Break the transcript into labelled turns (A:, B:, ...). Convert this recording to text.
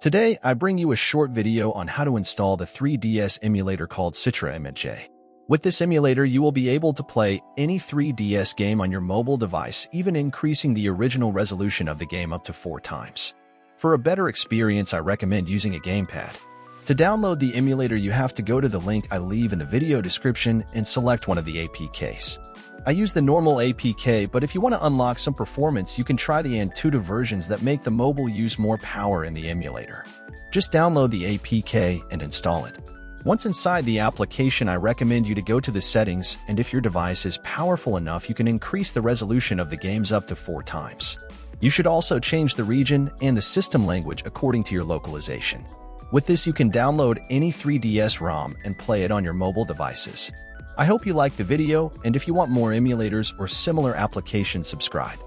A: Today, I bring you a short video on how to install the 3DS emulator called Citra MMJ. With this emulator, you will be able to play any 3DS game on your mobile device, even increasing the original resolution of the game up to 4 times. For a better experience, I recommend using a gamepad. To download the emulator, you have to go to the link I leave in the video description and select one of the APKs. I use the normal APK, but if you want to unlock some performance, you can try the intuitive versions that make the mobile use more power in the emulator. Just download the APK and install it. Once inside the application, I recommend you to go to the settings, and if your device is powerful enough, you can increase the resolution of the games up to 4 times. You should also change the region and the system language according to your localization. With this, you can download any 3DS ROM and play it on your mobile devices. I hope you liked the video, and if you want more emulators or similar applications, subscribe.